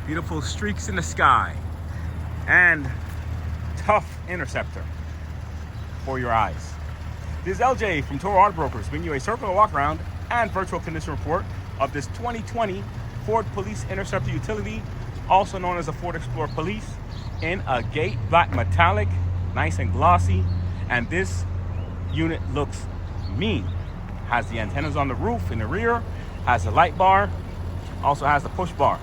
Beautiful streaks in the sky. And tough Interceptor for your eyes. This is LJ from Toro Auto Brokers, bringing you a circular walk around and virtual condition report of this 2020 Ford Police Interceptor utility, also known as the Ford Explorer Police, in Agate black metallic, nice and glossy. And this unit looks mean. Has the antennas on the roof in the rear, has a light bar, also has the push bar.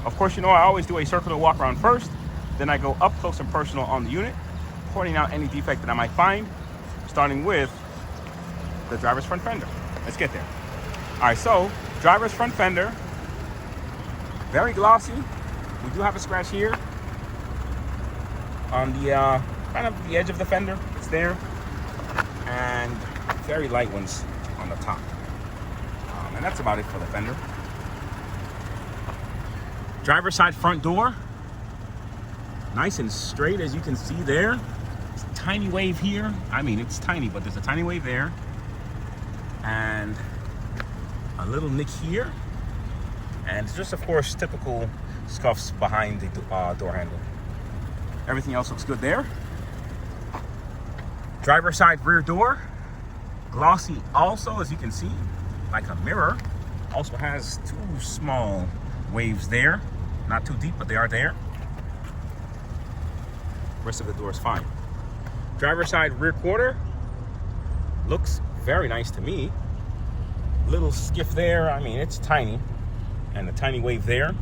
Of course, you know I always do a circular walk around first, then I go up close and personal on the unit, pointing out any defect that I might find, starting with the driver's front fender. Let's get there. All right, so driver's front fender, very glossy. We do have a scratch here on the kind of the edge of the fender. It's there, and very light ones on the top. And that's about it for the fender. Driver's side front door, nice and straight, as you can see there. It's a tiny wave here. I mean, it's tiny, but there's a tiny wave there. And a little nick here. And it's just, of course, typical scuffs behind the door handle. Everything else looks good there. Driver's side rear door, glossy also, as you can see, like a mirror. Also has two small waves there. Not too deep, but they are there. Rest of the door is fine. Driver's side rear quarter looks very nice to me. Little skiff there. I mean, it's tiny, and a tiny wave there.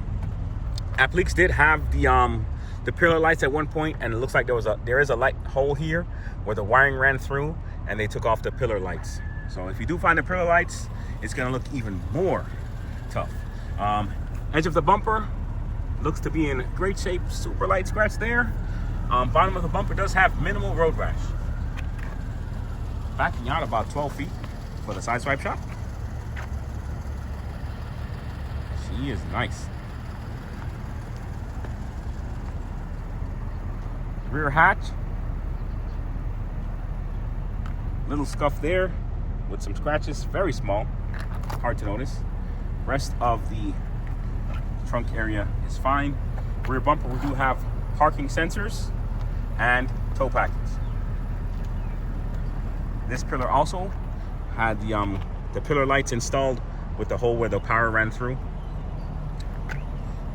Appliques did have the pillar lights at one point, and it looks like there is a light hole here where the wiring ran through, and they took off the pillar lights. So if you do find the pillar lights, it's gonna look even more tough. Edge of the bumper looks to be in great shape. Super light scratch there. Bottom of the bumper does have minimal road rash. Backing out about 12 feet for the side swipe shot. She is nice. Rear hatch. Little scuff there with some scratches, very small, hard to notice. Rest of the trunk area is fine. Rear bumper, we do have parking sensors and tow package. This pillar also had the pillar lights installed with the hole where the power ran through.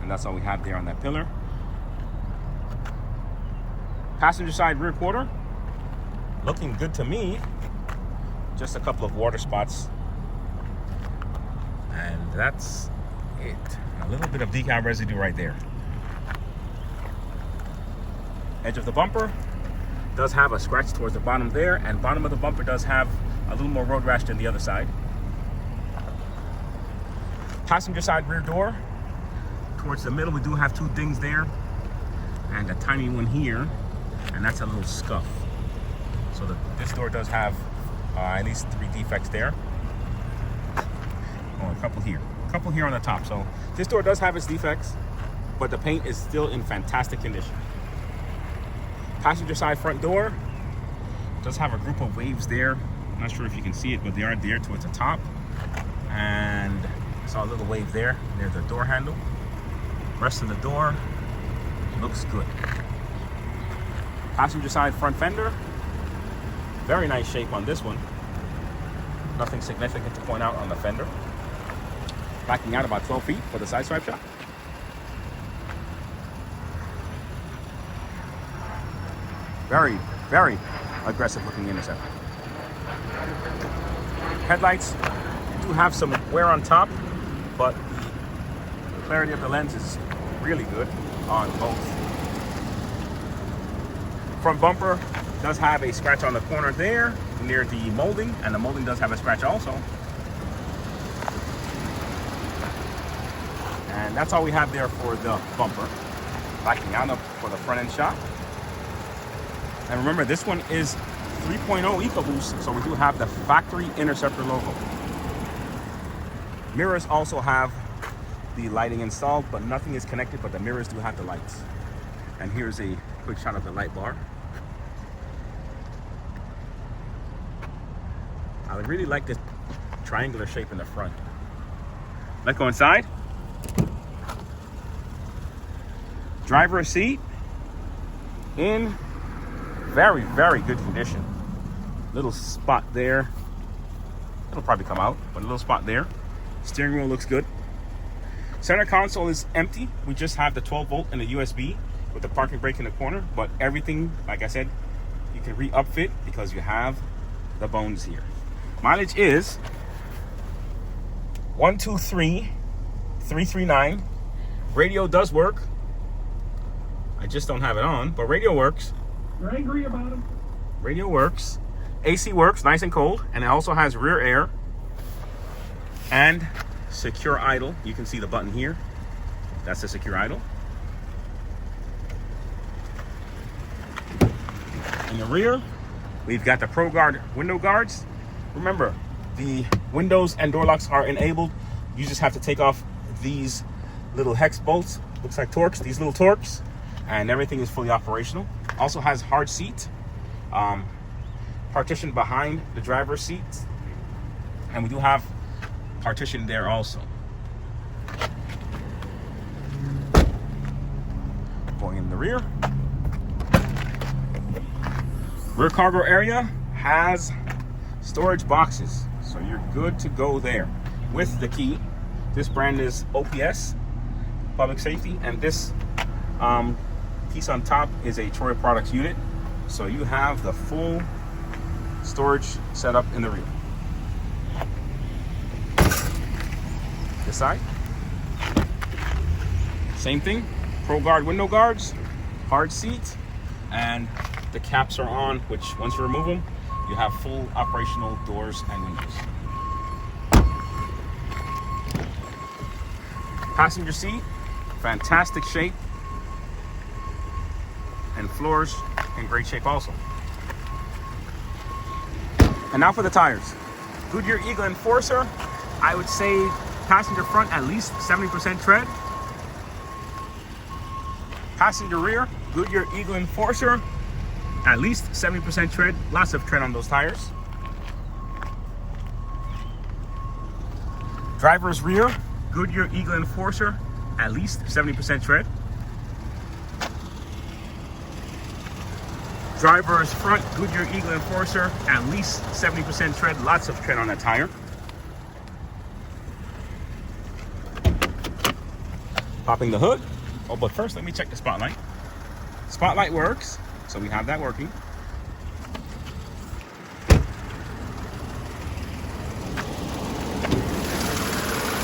And that's all we have there on that pillar. Passenger side rear quarter, looking good to me. Just a couple of water spots. And that's it. A little bit of decal residue right there. Edge of the bumper does have a scratch towards the bottom there, and bottom of the bumper does have a little more road rash than the other side. Passenger side rear door, towards the middle we do have two dings there, and a tiny one here, and that's a little scuff. So this door does have at least 3 defects there. Oh, a couple here on the top. So this door does have its defects, but the paint is still in fantastic condition. Passenger side front door does have a group of waves there. I'm not sure if you can see it, but they are there towards the top. And I saw a little wave there near the door handle. Rest of the door looks good. Passenger side front fender, very nice shape on this one. Nothing significant to point out on the fender. Backing out about 12 feet for the side swipe shot. Very, very aggressive looking Interceptor. Headlights do have some wear on top, but the clarity of the lens is really good on both. Front bumper does have a scratch on the corner there near the molding, and the molding does have a scratch also. And that's all we have there for the bumper. Backing out for the front end shot. And remember, this one is 3.0 EcoBoost, so we do have the factory Interceptor logo. Mirrors also have the lighting installed, but nothing is connected, but the mirrors do have the lights. And here's a quick shot of the light bar. I really like this triangular shape in the front. Let's go inside. Driver's seat in very, very good condition. Little spot there. It'll probably come out, but a little spot there. Steering wheel looks good. Center console is empty. We just have the 12 volt and the USB with the parking brake in the corner, but everything, like I said, you can re-upfit because you have the bones here. Mileage is 123,339. Radio does work. I just don't have it on, but radio works. You're angry about it? Radio works. AC works, nice and cold, and it also has rear air and secure idle. You can see the button here. That's the secure idle. In the rear, we've got the Pro Guard window guards. Remember, the windows and door locks are enabled. You just have to take off these little hex bolts. Looks like Torx, these little Torx, and everything is fully operational. Also has hard seat. Partition behind the driver's seat, and we do have partition there also. Going in the rear cargo area has storage boxes, so you're good to go there with the key. This brand is OPS, Public Safety, and this piece on top is a Troy Products unit, so you have the full storage setup in the rear. This side, same thing. Pro Guard window guards, hard seat, and the caps are on, which once you remove them, you have full operational doors and windows. Passenger seat, fantastic shape, and floors in great shape also. And now for the tires. Goodyear Eagle Enforcer, I would say passenger front at least 70% tread. Passenger rear, Goodyear Eagle Enforcer, at least 70% tread. Lots of tread on those tires. Driver's rear, Goodyear Eagle Enforcer, at least 70% tread. Driver's front, Goodyear Eagle Enforcer, at least 70% tread. Lots of tread on that tire. Popping the hood. Oh, but first let me check the spotlight. Spotlight works, so we have that working.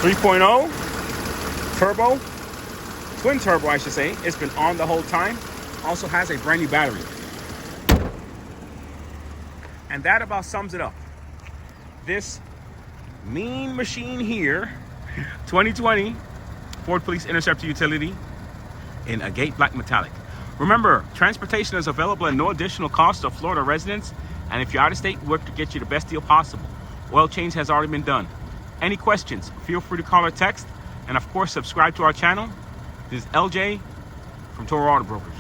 .3 turbo, twin turbo I should say. It's been on the whole time. Also has a brand new battery. And that about sums it up. This mean machine here, 2020 Ford Police Interceptor Utility in Agate Black Metallic. Remember, transportation is available at no additional cost to Florida residents. And if you're out of state, we work to get you the best deal possible. Oil change has already been done. Any questions, feel free to call or text. And of course, subscribe to our channel. This is LJ from Toro Auto Brokers.